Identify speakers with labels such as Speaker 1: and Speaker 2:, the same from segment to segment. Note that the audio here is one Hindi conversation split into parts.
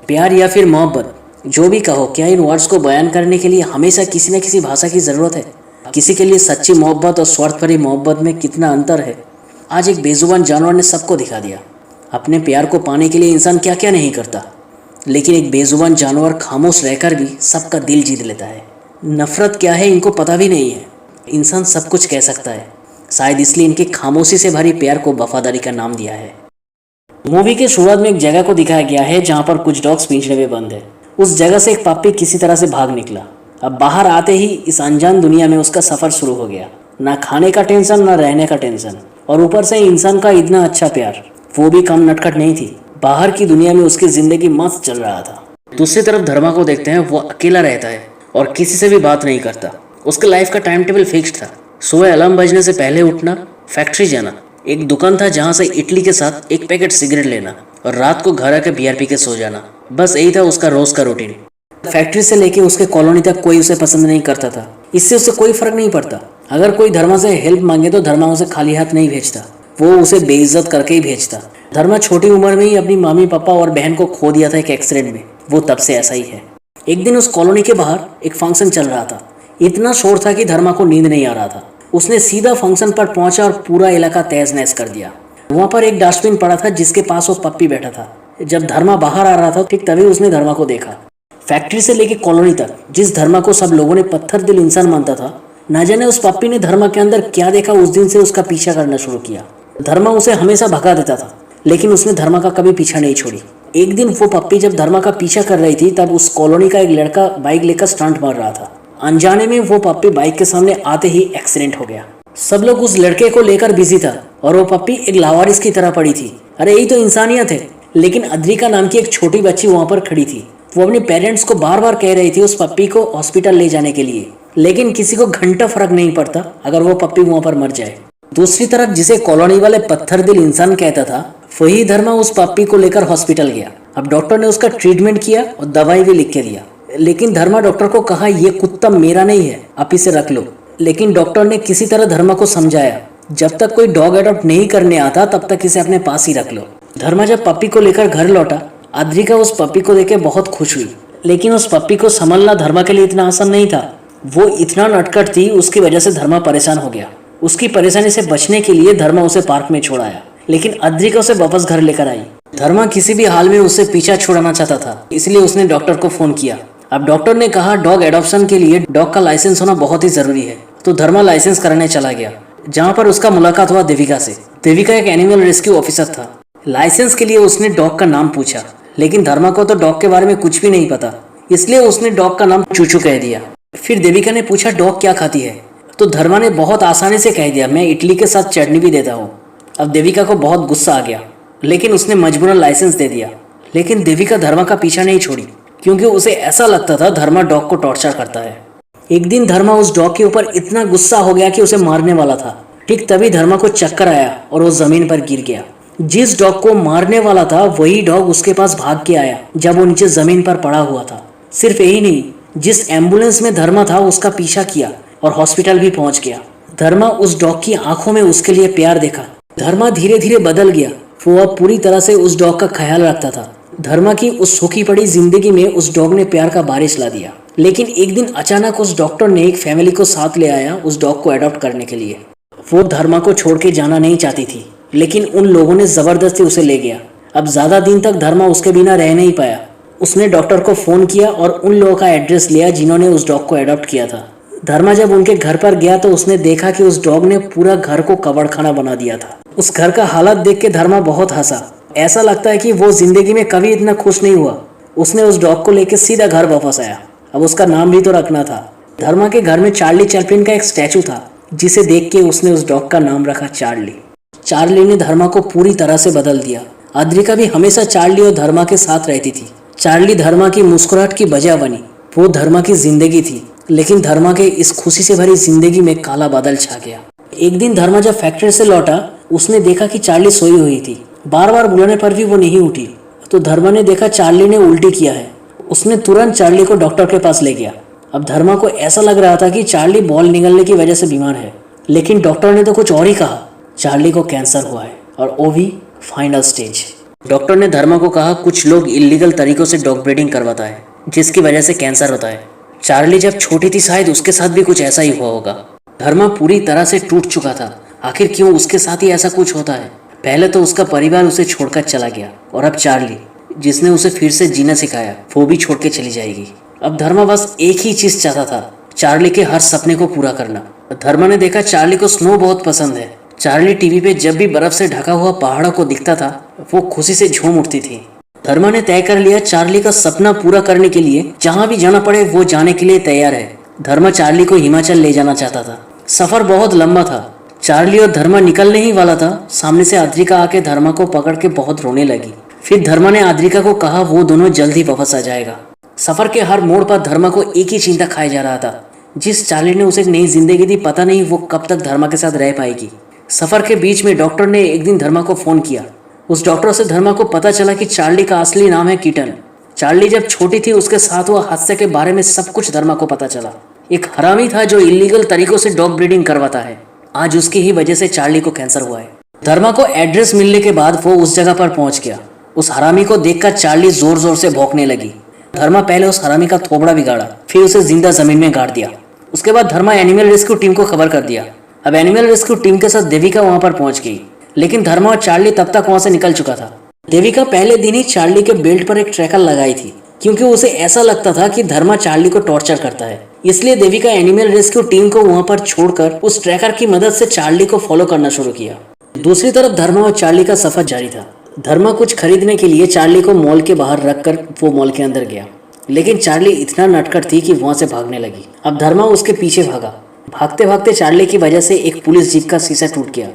Speaker 1: प्यार या फिर मोहब्बत, जो भी कहो, क्या इन वर्ड्स को बयान करने के लिए हमेशा किसी न किसी भाषा की ज़रूरत है? किसी के लिए सच्ची मोहब्बत और स्वार्थ भरी मोहब्बत में कितना अंतर है, आज एक बेजुबान जानवर ने सबको दिखा दिया। अपने प्यार को पाने के लिए इंसान क्या क्या नहीं करता, लेकिन एक बेजुबान जानवर खामोश रहकर भी सबका दिल जीत लेता है। नफरत क्या है इनको पता भी नहीं है। इंसान सब कुछ कह सकता है, शायद इसलिए इनके खामोशी से भरी प्यार को वफादारी का नाम दिया है। मूवी के शुरुआत में एक जगह को दिखाया गया है जहाँ पर कुछ डॉग्स पिंजरे में बंद है। उस जगह से एक पप्पी किसी तरह से भाग निकला। अब बाहर आते ही इस अनजान दुनिया में उसका सफर शुरू हो गया। ना खाने का टेंशन, ना रहने का टेंशन, और ऊपर से इंसान का इतना अच्छा प्यार, वो भी कम नटखट नहीं थी। बाहर की दुनिया में उसकी जिंदगी मस्त चल रहा था। दूसरी तरफ धर्मा को देखते हैं, वो अकेला रहता है और किसी से भी बात नहीं करता। उसके लाइफ का टाइम टेबल फिक्स्ड था। सुबह अलार्म बजने से पहले उठना, फैक्ट्री जाना, एक दुकान था जहाँ से इडली के साथ एक पैकेट सिगरेट लेना, और रात को घर आके बियर पी के सो जाना। बस यही था उसका रोज का रूटीन। फैक्ट्री से लेके उसके कॉलोनी तक कोई उसे पसंद नहीं करता था। इससे उसे कोई फर्क नहीं पड़ता। अगर कोई धर्मा से हेल्प मांगे तो धर्मा उसे खाली हाथ नहीं भेजता, वो उसे बेइज्जत करके ही भेजता। धर्मा छोटी उम्र में ही अपनी मामी पापा और बहन को खो दिया था एक एक्सीडेंट में। वो तब से ऐसा ही है। एक दिन उस कॉलोनी के बाहर एक फंक्शन चल रहा था। इतना शोर था कि धर्मा को नींद नहीं आ रहा था। उसने सीधा फंक्शन पर पहुंचा और पूरा इलाका तहस नहस कर दिया। वहां पर एक डस्टबिन पड़ा था जिसके पास वो पप्पी बैठा था। जब धर्मा बाहर आ रहा था ठीक तभी उसने धर्मा को देखा। फैक्ट्री से लेके कॉलोनी तक जिस धर्मा को सब लोगों ने पत्थर दिल इंसान मानता था, ना जाने उस पप्पी ने धर्मा के अंदर क्या देखा, उस दिन से उसका पीछा करना शुरू किया। धर्मा उसे हमेशा भगा देता था, लेकिन उसने धर्मा का कभी पीछा नहीं छोड़ी। एक दिन वो पप्पी जब धर्मा का पीछा कर रही थी, तब उस कॉलोनी का एक लड़का बाइक लेकर स्टंट मार रहा था। अनजाने में वो पप्पी बाइक के सामने आते ही एक्सीडेंट हो गया। सब लोग उस लड़के को लेकर बिजी था और वो पप्पी एक लावारिस की तरह पड़ी थी। अरे यही तो इंसानियत है। लेकिन अद्रिका नाम की एक छोटी बच्ची वहां पर खड़ी थी। वो अपने पेरेंट्स को बार बार कह रही थी उस पप्पी को हॉस्पिटल ले जाने के लिए, लेकिन किसी को घंटा फर्क नहीं पड़ता अगर वो पप्पी वहां पर मर जाए। दूसरी तरफ जिसे कॉलोनी वाले पत्थर दिल इंसान कहता था, वही धर्मा उस पप्पी को लेकर हॉस्पिटल गया। अब डॉक्टर ने उसका ट्रीटमेंट किया और दवाई भी लिख के दिया, लेकिन धर्मा डॉक्टर को कहा ये कुत्ता मेरा नहीं है, आप इसे रख लो। लेकिन डॉक्टर ने किसी तरह धर्मा को समझाया, जब तक कोई डॉग अडॉप्ट नहीं करने आता तब तक इसे अपने पास ही रख लो। धर्मा जब पप्पी को लेकर घर लौटा, अद्रिका उस पप्पी को देख बहुत खुश हुई। लेकिन उस पप्पी को संभालना धर्मा के लिए इतना आसान नहीं था। वो इतना नटखट थी, उसकी वजह से धर्मा परेशान हो गया। उसकी परेशानी से बचने के लिए धर्मा उसे पार्क में छोड़ आया, लेकिन अद्रिका उसे वापस घर लेकर आई। धर्मा किसी भी हाल में उससे पीछा छुड़ाना चाहता था, इसलिए उसने डॉक्टर को फोन किया। अब डॉक्टर ने कहा डॉग एडॉप्शन के लिए डॉग का लाइसेंस होना बहुत ही जरूरी है। तो धर्मा लाइसेंस कराने चला गया, जहाँ पर उसका मुलाकात हुआ देविका से। देविका एक एनिमल रेस्क्यू ऑफिसर था। लाइसेंस के लिए उसने डॉग का नाम पूछा, लेकिन धर्मा को तो डॉग के बारे में कुछ भी नहीं पता, इसलिए उसने डॉग का नाम चूचू कह दिया। फिर देविका ने पूछा डॉग क्या खाती है, तो धर्मा ने बहुत आसानी से कह दिया मैं इडली के साथ चटनी भी देता हूँ। अब देविका को बहुत गुस्सा आ गया, लेकिन उसने मजबूरन लाइसेंस दे दिया। लेकिन देविका धर्मा का पीछा नहीं छोड़ी, क्योंकि उसे ऐसा लगता था धर्मा डॉग को टॉर्चर करता है। एक दिन धर्मा उस डॉग के ऊपर इतना गुस्सा हो गया कि उसे मारने वाला था। ठीक तभी धर्मा को चक्कर आया और वो जमीन पर गिर गया। जिस डॉग को मारने वाला था वही डॉग उसके पास भाग के आया जब वो नीचे जमीन पर पड़ा हुआ था। सिर्फ यही नहीं, जिस एम्बुलेंस में धर्मा था उसका पीछा किया और हॉस्पिटल भी पहुंच गया। धर्मा उस डॉग की आंखों में उसके लिए प्यार देखा। धर्मा धीरे धीरे बदल गया। वो अब पूरी तरह से उस डॉग का ख्याल रखता था। धर्मा की उस सूखी पड़ी जिंदगी में उस डॉग ने प्यार का बारिश ला दिया। लेकिन एक दिन अचानक उस डॉक्टर ने एक फैमिली को साथ ले आया उस डॉग को अडॉप्ट करने के लिए। वो धर्मा को छोड़ के जाना नहीं चाहती थी, लेकिन उन लोगों ने जबरदस्ती उसे ले गया। अब ज्यादा दिन तक धर्मा उसके बिना रह नहीं पाया। उसने डॉक्टर को फोन किया और उन लोगों का एड्रेस लिया जिन्होंने उस डॉग को अडॉप्ट किया था। धर्मा जब उनके घर पर गया तो उसने देखा कि उस डॉग ने पूरा घर को कबाड़खाना बना दिया था। उस घर का हालत देख के धर्मा बहुत हंसा। ऐसा लगता है कि वो जिंदगी में कभी इतना खुश नहीं हुआ। उसने उस डॉग को लेकर सीधा घर वापस आया। अब उसका नाम भी तो रखना था। धर्मा के घर में चार्ली चैपलिन का एक स्टैचू था, जिसे देख के उसने उस डॉग का नाम रखा चार्ली। चार्ली ने धर्मा को पूरी तरह से बदल दिया। अद्रिका भी हमेशा चार्ली और धर्मा के साथ रहती थी। चार्ली धर्मा की मुस्कुराहट की वजह बनी। वो धर्मा की जिंदगी थी, लेकिन धर्मा के इस खुशी से भरी जिंदगी में काला बादल छा गया। एक दिन धर्मा जब फैक्ट्री से लौटा, उसने देखा कि चार्ली सोई हुई थी। बार बार बुलाने पर भी वो नहीं उठी। तो धर्मा ने देखा चार्ली ने उल्टी किया है। उसने तुरंत चार्ली को डॉक्टर के पास ले गया। अब धर्मा को ऐसा लग रहा था कि चार्ली बॉल निगलने की वजह से बीमार है, लेकिन डॉक्टर ने तो कुछ और ही कहा। चार्ली को कैंसर हुआ है और वो भी फाइनल स्टेज। डॉक्टर ने धर्मा को कहा कुछ लोग इलीगल तरीकों से डॉग ब्रीडिंग करवाता है जिसकी वजह से कैंसर होता है। चार्ली जब छोटी थी शायद उसके साथ भी कुछ ऐसा ही हुआ होगा। धर्मा पूरी तरह से टूट चुका था। आखिर क्यों उसके साथ ही ऐसा कुछ होता है? पहले तो उसका परिवार उसे छोड़कर चला गया और अब चार्ली जिसने उसे फिर से जीना सिखाया वो भी छोड़ के चली जाएगी। अब धर्मा बस एक ही चीज चाहता था, चार्ली के हर सपने को पूरा करना। धर्मा ने देखा चार्ली को स्नो बहुत पसंद है। चार्ली टीवी पे जब भी बर्फ से ढका हुआ पहाड़ों को दिखता था वो खुशी से झूम उठती थी। धर्मा ने तय कर लिया चार्ली का सपना पूरा करने के लिए जहां भी जाना पड़े वो जाने के लिए तैयार है। धर्मा चार्ली को हिमाचल ले जाना चाहता था। सफर बहुत लंबा था। चार्ली और धर्मा निकलने ही वाला था, सामने से आद्रिका आके धर्मा को पकड़ के बहुत रोने लगी। फिर धर्मा ने आद्रिका को कहा वो दोनों जल्द ही वापस आ जाएगा। सफर के हर मोड़ पर धर्मा को एक ही चिंता खाए जा रहा था, जिस चार्ली ने उसे एक नई जिंदगी दी पता नहीं वो कब तक धर्मा के साथ रह पाएगी। सफर के बीच में डॉक्टर ने एक दिन धर्मा को फोन किया। उस डॉक्टर से धर्मा को पता चला कि चार्ली का असली नाम है कीटन। चार्ली जब छोटी थी उसके साथ हुआ हादसे के बारे में सब कुछ धर्मा को पता चला। एक हरामी था जो इलीगल तरीकों से डॉग ब्रीडिंग करवाता है। आज उसकी ही वजह से चार्ली को कैंसर हुआ है। धर्मा को एड्रेस मिलने के बाद वो उस जगह पर पहुंच गया। उस हरामी को देखकर चार्ली जोर जोर से भौंकने लगी। धर्मा पहले उस हरामी का थोबड़ा बिगाड़ा, फिर उसे जिंदा जमीन में गाड़ दिया। उसके बाद धर्मा एनिमल रेस्क्यू टीम को खबर कर दिया। अब एनिमल रेस्क्यू टीम के साथ देविका वहां पर पहुंच गई, लेकिन धर्मा और चार्ली तब तक वहां से निकल चुका था। देविका पहले दिन ही चार्ली के बेल्ट पर एक ट्रैकर लगाई थी, क्योंकि उसे ऐसा लगता था कि धर्मा चार्ली को टॉर्चर करता है। इसलिए देविका एनिमल रेस्क्यू टीम को वहां पर छोड़कर उस ट्रैकर की मदद से चार्ली को फॉलो करना शुरू किया। दूसरी तरफ धर्मा और चार्ली का सफर जारी था। धर्मा कुछ खरीदने के लिए चार्ली को मॉल के बाहर रखकर वो मॉल के अंदर गया, लेकिन चार्ली इतना नटखट थी कि वहां से भागने लगी। अब धर्मा उसके पीछे भागा। भागते भागते चार्ली की वजह से एक पुलिस जीप का शीशा टूट गया।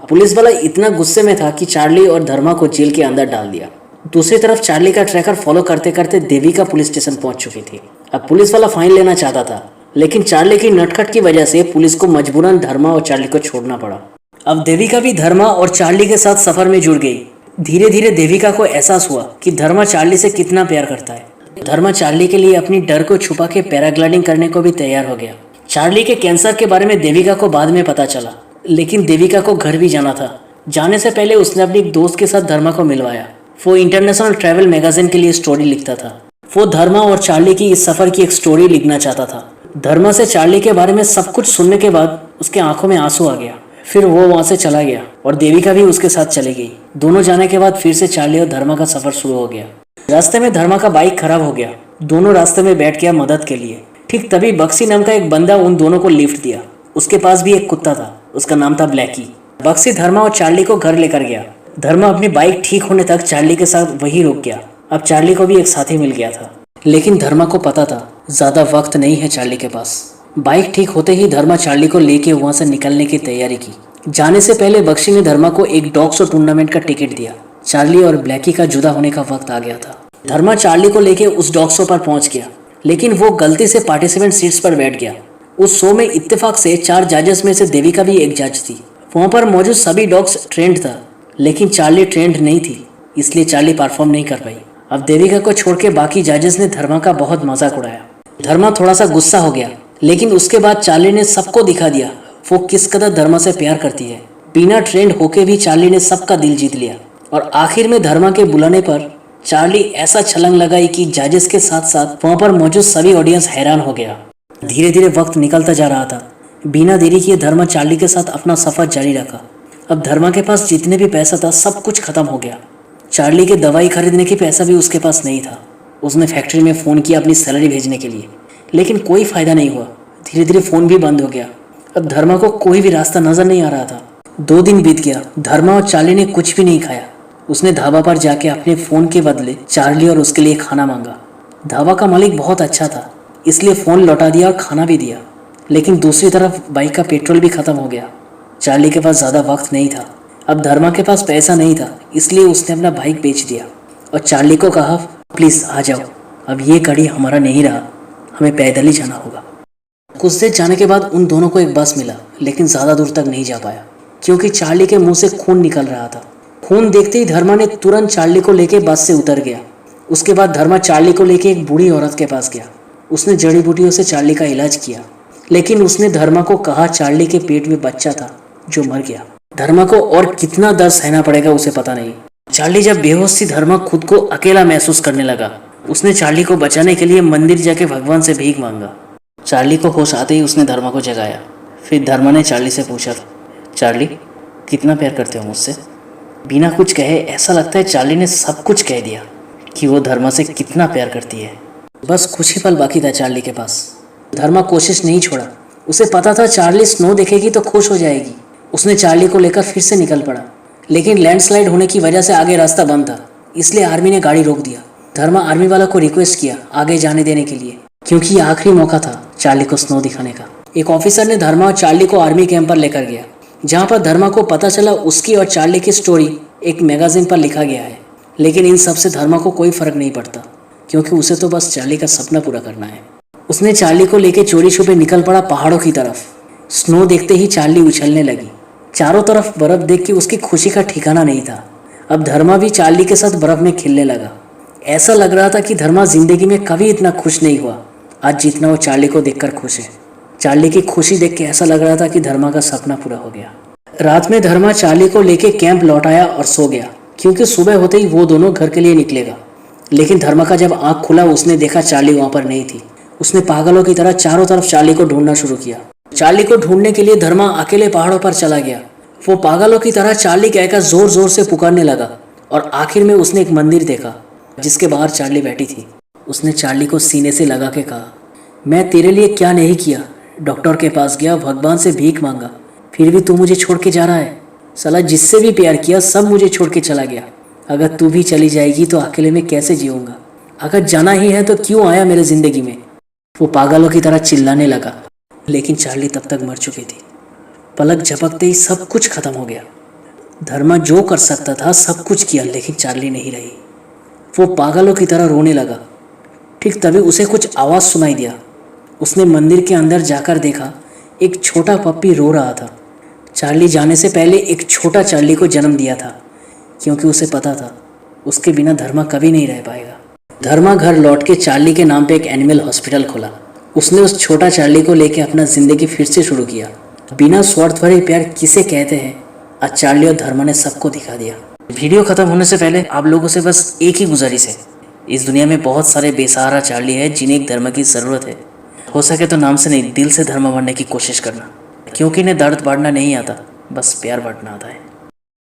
Speaker 1: पुलिस वाला इतना गुस्से में था कि चार्ली और धर्मा को जेल के अंदर डाल दिया। दूसरी तरफ चार्ली का ट्रैकर फॉलो करते करते देविका पुलिस स्टेशन पहुंच चुकी थी। अब पुलिस वाला फाइन लेना चाहता था, लेकिन चार्ली की नटखट की वजह से पुलिस को मजबूरन धर्मा और चार्ली को छोड़ना पड़ा। अब देविका भी धर्मा और चार्ली के साथ सफर में जुड़ गई। धीरे धीरे देविका को एहसास हुआ कि धर्मा चार्ली से कितना प्यार करता है। धर्मा चार्ली के लिए अपनी डर को छुपा के पैराग्लाइडिंग करने को भी तैयार हो गया। चार्ली के कैंसर के बारे में देविका को बाद में पता चला, लेकिन देविका को घर भी जाना था। जाने से पहले उसने अपनी एक दोस्त के साथ धर्मा को मिलवाया। वो इंटरनेशनल ट्रैवल मैगजीन के लिए स्टोरी लिखता था। वो धर्मा और चार्ली की इस सफर की एक स्टोरी लिखना चाहता था। धर्मा से चार्ली के बारे में सब कुछ सुनने के बाद उसके आंखों में आंसू आ गया। फिर वो वहां से चला गया और देविका भी उसके साथ चली गई। दोनों जाने के बाद फिर से चार्ली और धर्मा का सफर शुरू हो गया। रास्ते में धर्मा का बाइक खराब हो गया। दोनों रास्ते में बैठ गया मदद के लिए। ठीक तभी बक्सी नाम का एक बंदा उन दोनों को लिफ्ट दिया। उसके पास भी एक कुत्ता था, उसका नाम था ब्लैकी। बक्सी धर्मा और चार्ली को घर लेकर गया। धर्मा अपनी बाइक ठीक होने तक चार्ली के साथ वहीं रुक गया। अब चार्ली को भी एक साथी मिल गया था, लेकिन धर्मा को पता था ज्यादा वक्त नहीं है चार्ली के पास। बाइक ठीक होते ही धर्मा चार्ली को लेके वहां से निकलने की तैयारी की। जाने से पहले बक्सी ने धर्मा को एक डॉग शो टूर्नामेंट का टिकट दिया। चार्ली और ब्लैकी का जुदा होने का वक्त आ गया था। धर्मा चार्ली को लेके उस डॉग शो पर पहुंच गया, लेकिन वो गलती से पार्टिसिपेंट सीट्स पर बैठ गया। उस शो में इत्तेफाक से 4 जजेस में से देविका भी एक जज थी। वहां पर मौजूद सभी डॉग्स ट्रेंड था, लेकिन चार्ली ट्रेंड नहीं थी, इसलिए चार्ली परफॉर्म नहीं कर पाई। अब देविका को छोड़ के बाकी जजेस ने धर्मा का बहुत मजाक उड़ाया। धर्मा थोड़ा सा गुस्सा हो गया, लेकिन उसके बाद चार्ली ने सबको दिखा दिया वो किस कदर धर्मा से प्यार करती है। बिना ट्रेंड होके भी चार्ली ने सबका दिल जीत लिया और आखिर में धर्मा के बुलाने पर चार्ली ऐसा छलांग लगाई कि जजेस के साथ साथ वहां पर मौजूद सभी ऑडियंस हैरान हो गया। धीरे धीरे वक्त निकलता जा रहा था। बिना देरी किए धर्मा चार्ली के साथ अपना सफर जारी रखा। अब धर्मा के पास जितने भी पैसा था सब कुछ खत्म हो गया। चार्ली के दवाई खरीदने की पैसा भी उसके पास नहीं था। उसने फैक्ट्री में फ़ोन किया अपनी सैलरी भेजने के लिए, लेकिन कोई फ़ायदा नहीं हुआ। धीरे धीरे फ़ोन भी बंद हो गया। अब धर्मा को कोई भी रास्ता नज़र नहीं आ रहा था। 2 दिन बीत गया। धर्मा और चार्ली ने कुछ भी नहीं खाया। उसने ढाबा पर जाके अपने फ़ोन के बदले चार्ली और उसके लिए खाना मांगा। ढाबा का मालिक बहुत अच्छा था, इसलिए फ़ोन लौटा दिया और खाना भी दिया। लेकिन दूसरी तरफ बाइक का पेट्रोल भी ख़त्म हो गया। चार्ली के पास ज़्यादा वक्त नहीं था। अब धर्मा के पास पैसा नहीं था, इसलिए उसने अपना बाइक बेच दिया और चार्ली को कहा प्लीज़ आ जाओ, अब ये गाड़ी हमारा नहीं रहा, हमें पैदल ही जाना होगा। कुछ देर जाने के बाद उन दोनों को एक बस मिला, लेकिन ज़्यादा दूर तक नहीं जा पाया क्योंकि चार्ली के मुंह से खून निकल रहा था। खून देखते ही धर्मा ने तुरंत चार्ली को लेके बस से उतर गया। उसके बाद धर्मा चार्ली को लेके एक बूढ़ी औरत के पास गया। उसने जड़ी बूटियों से चार्ली का इलाज किया, लेकिन उसने धर्मा को कहा चार्ली के पेट में बच्चा था जो मर गया। धर्मा को और कितना दर्द सहना पड़ेगा उसे पता नहीं। चार्ली जब बेहोश थी, धर्मा खुद को अकेला महसूस करने लगा। उसने चार्ली को बचाने के लिए मंदिर जाके भगवान से भीख मांगा। चार्ली को होश आते ही उसने धर्मा को जगाया। फिर धर्मा ने चार्ली से पूछा, चार्ली कितना प्यार करते हो मुझसे? बिना कुछ कहे ऐसा लगता है चार्ली ने सब कुछ कह दिया कि वो धर्मा से कितना प्यार करती है। बस कुछ ही पल बाकी था चार्ली के पास। धर्मा कोशिश नहीं छोड़ा। उसे पता था चार्ली स्नो देखेगी तो खुश हो जाएगी। उसने चार्ली को लेकर फिर से निकल पड़ा, लेकिन लैंडस्लाइड होने की वजह से आगे रास्ता बंद था, इसलिए आर्मी ने गाड़ी रोक दिया। धर्मा आर्मी वाला को रिक्वेस्ट किया आगे जाने देने के लिए, क्योंकि ये आखिरी मौका था चार्ली को स्नो दिखाने का। एक ऑफिसर ने धर्मा और चार्ली को आर्मी कैंप पर लेकर गया, जहाँ पर धर्मा को पता चला उसकी और चार्ली की स्टोरी एक मैगजीन पर लिखा गया है। लेकिन इन सब से धर्मा को कोई फर्क नहीं पड़ता, क्योंकि उसे तो बस चार्ली का सपना पूरा करना है। उसने चार्ली को लेकर चोरी छुपे निकल पड़ा पहाड़ों की तरफ। स्नो देखते ही चार्ली उछलने लगी। चारों तरफ बर्फ देख के उसकी खुशी का ठिकाना नहीं था। अब धर्मा भी चार्ली के साथ बर्फ में खेलने लगा। ऐसा लग रहा था कि धर्मा जिंदगी में कभी इतना खुश नहीं हुआ आज जितना वो चार्ली को देखकर खुश है। चार्ली की खुशी देख के ऐसा लग रहा था कि धर्मा का सपना पूरा हो गया। रात में धर्मा चार्ली को लेके कैंप लौट आया और सो गया, क्योंकि सुबह होते ही वो दोनों घर के लिए निकलेगा। लेकिन धर्मा का जब आँख खुला उसने देखा चार्ली वहाँ पर नहीं थी। उसने पागलों की तरह चारों तरफ चार्ली को ढूंढना शुरू किया। चार्ली को ढूंढने के लिए धर्मा अकेले पहाड़ों पर चला गया। वो पागलों की तरह चार्ली कहकर जोर जोर से पुकारने लगा और आखिर में उसने एक मंदिर देखा जिसके बाहर चार्ली बैठी थी। उसने चार्ली को सीने से लगा के कहा, मैं तेरे लिए क्या नहीं किया। डॉक्टर के पास गया, भगवान से भीख मांगा, फिर भी तू मुझे छोड़ के जा रहा है। साला जिससे भी प्यार किया सब मुझे छोड़ के चला गया। अगर तू भी चली जाएगी तो अकेले में कैसे जीऊँगा? अगर जाना ही है तो क्यों आया मेरे ज़िंदगी में? वो पागलों की तरह चिल्लाने लगा। लेकिन चार्ली तब तक मर चुकी थी। पलक झपकते ही सब कुछ खत्म हो गया। धर्मा जो कर सकता था सब कुछ किया, लेकिन चार्ली नहीं रही। वो पागलों की तरह रोने लगा। ठीक तभी उसे कुछ आवाज़ सुनाई दिया। उसने मंदिर के अंदर जाकर देखा, एक छोटा पप्पी रो रहा था। चार्ली जाने से पहले एक छोटा चार्ली को जन्म दिया था, क्योंकि उसे पता था उसके बिना धर्मा कभी नहीं रह पाएगा। धर्मा घर लौट के चार्ली के नाम पे एक एनिमल हॉस्पिटल खोला। उसने उस छोटा चार्ली को लेके अपना ज़िंदगी फिर से शुरू किया। बिना स्वार्थ भरे प्यार किसे कहते हैं, आज चार्ली और धर्मा ने सबको दिखा दिया। वीडियो खत्म होने से पहले आप लोगों से बस एक ही गुजारिश है, इस दुनिया में बहुत सारे बेसहारा चार्ली है जिन्हें एक धर्म की ज़रूरत है। हो सके तो नाम से नहीं, दिल से धर्म बनने की कोशिश करना, क्योंकि इन्हें दर्द बांटना नहीं आता, बस प्यार बांटना आता है।